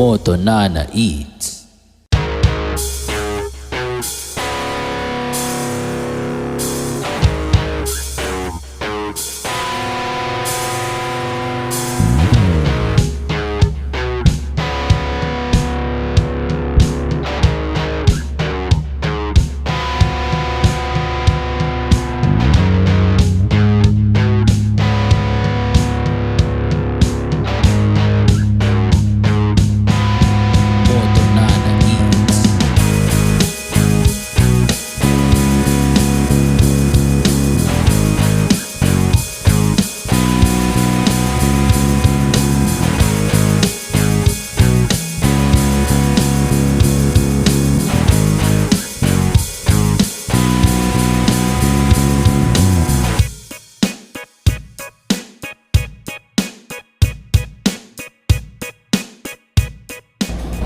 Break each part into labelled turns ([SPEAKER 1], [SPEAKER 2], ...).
[SPEAKER 1] Moto Nana Eats.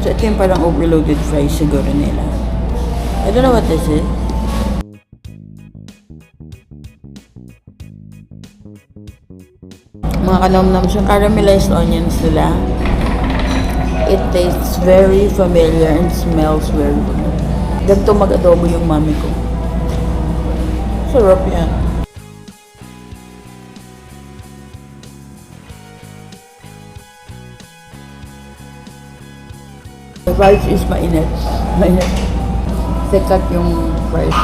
[SPEAKER 2] So, ito yung parang overloaded fries siguro nila. I don't know what this is. Mga kanamnams yung caramelized onions nila. It tastes very familiar and smells very good. Ganito mag-adobo yung mami ko. Sarap yan. The rice is mainit. Mainit. Sikat yung rice.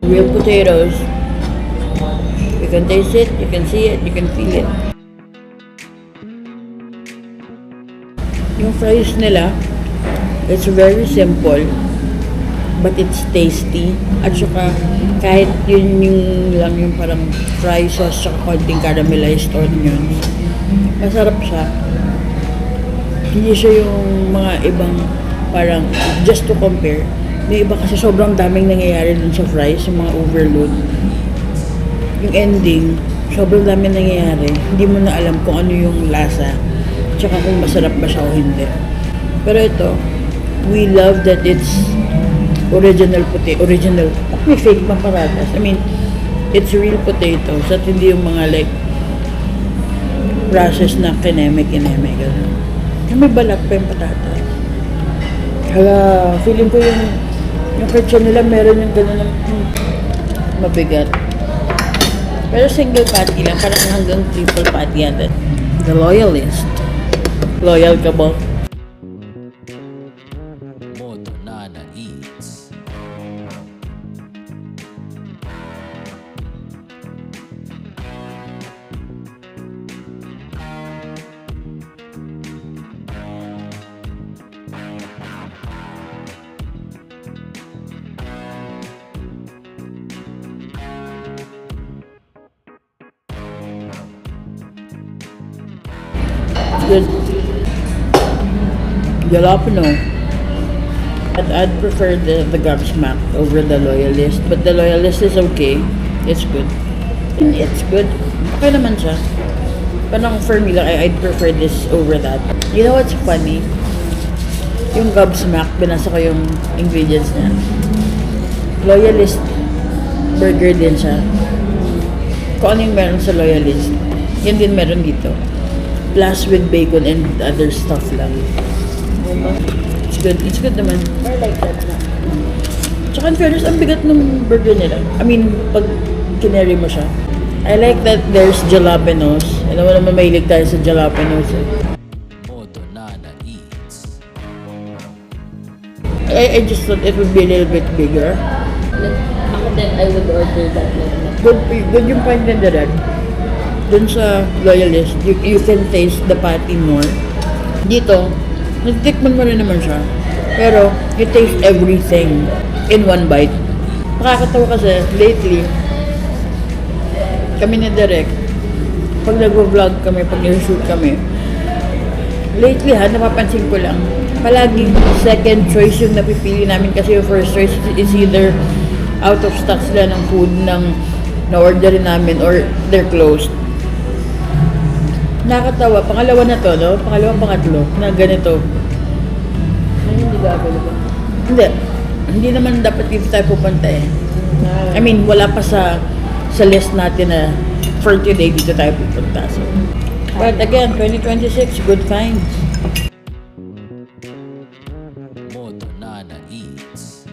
[SPEAKER 2] Real potatoes. You can taste it, you can see it, you can feel it. Yung fries nila, it's very simple. But it's tasty. At saka, kahit yun yung lang yung parang fry sauce saka konting caramelized onions, masarap siya. Hindi siya yung mga ibang parang, just to compare, may iba kasi sobrang daming nangyayari dun sa fries, yung mga overload. Yung ending, sobrang daming nangyayari. Hindi mo na alam kung ano yung lasa, tsaka kung masarap ba siya o hindi. Pero ito, we love that it's original potato. Original. May fake pang patatas. I mean, it's real potatoes at hindi yung mga like processed na kineme-kineme. May balat pa yung patatas. Hala, feeling ko yung kitchen nila meron yung gano'n ng mabigat. Pero single patty lang, parang hanggang triple patty yan. The Loyalist. Loyal ka ba?
[SPEAKER 1] Moto Nana Eats.
[SPEAKER 2] Good. Jalapeno. I'd prefer the Gobsmack over the Loyalist, but the Loyalist is okay. It's good. It's good. Okay naman siya. Parang for me lang, I'd prefer this over that. You know what's funny? Yung Gobsmack, binasa ko yung ingredients niya. Loyalist burger din siya. Kung ano yung meron sa Loyalist, yan din meron dito. Plus with bacon and other stuff lang. It's good. It's good naman. I like that na. Tsaka in fairness, ang bigat ng burger nila. I mean, pag kinary mo siya. I like that there's jalapenos. Alam mo naman mahilig tayo sa jalapenos eh.
[SPEAKER 1] Moto Nana Eats.
[SPEAKER 2] I just thought it would be a little bit bigger.
[SPEAKER 3] Ako din, I would order that one.
[SPEAKER 2] Good yung point din direct. Dun sa Loyalist, you can taste the patty more. Dito, natitikman mo rin naman siya. Pero, you taste everything in one bite. Nakakatawa kasi, lately, kami ni Derek, pag nag-vlog kami, pag nag-shoot kami, lately napapansin ko lang, palaging second choice yung napipili namin kasi yung first choice is either out of stock sila ng food ng na-orderin namin or they're closed. Nakakatawa, pangalawa na to, no? Pangatlo na ganito. Ay, hindi ba available? Hindi naman dapat dito tayo pupunta eh. I mean, wala pa sa list natin na for today dito tayo pupunta. So, but again, 2026, good finds.
[SPEAKER 1] Moto Nana Eats.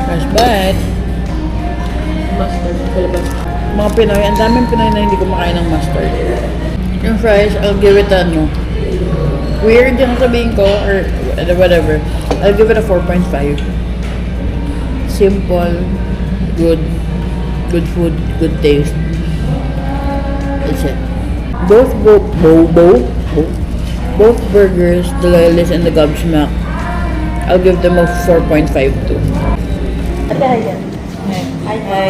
[SPEAKER 2] Fresh bite.
[SPEAKER 3] Mustard. Kalabas.
[SPEAKER 2] Mga Pinoy, ang daming Pinoy na hindi kumakain ng mustard. Yung fries, I'll give it a no. Weird yung sabihin ko, or whatever. I'll give it a 4.5. Simple, good food, good taste. That's it. Both burgers, the Loyalist and the Gobsmack, I'll give them a 4.5 too.
[SPEAKER 3] Ate, hi yan.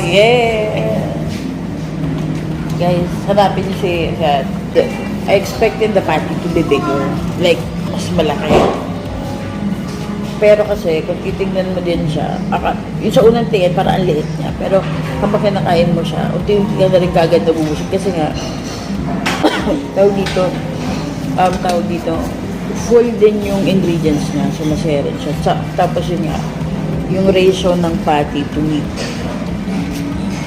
[SPEAKER 2] Yeah! Guys, hanapin niyo si I expected the patty to be bigger. Like, mas malaki. Pero kasi, kung titingnan mo din siya, yung sa unang tingin, parang ang liit niya. Pero, kapag kinakain mo siya, unti-unti ka na rin kagad nabubusog. Kasi nga, tawag dito, full din yung ingredients niya. So, masaya rin siya. Tapos yun nga, yung ratio ng patty to meat.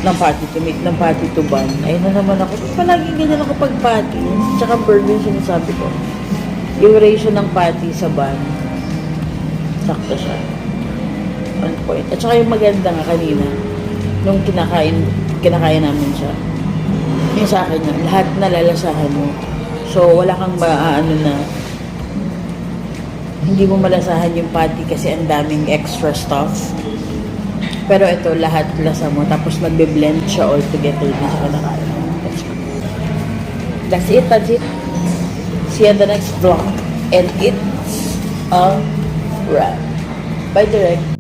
[SPEAKER 2] Ng patty to meat, ng patty to bun. Ayun na naman ako. Palaging ganyan ako pag patty. Tsaka burger yung sinasabi ko. Yung ratio ng patty sa bun, sakto siya. On point. At saka yung maganda nga kanina, nung kinakain namin siya. Yung sa akin yun, lahat nalalasahan mo. So, wala kang maaano na hindi mo malasahan yung patty kasi ang daming extra stuff. Pero ito, lahat lasa mo. Tapos magbe-blend siya all together din sa kinakain. That's it. See you in the next vlog. And it's a wrap. Bye, Direct.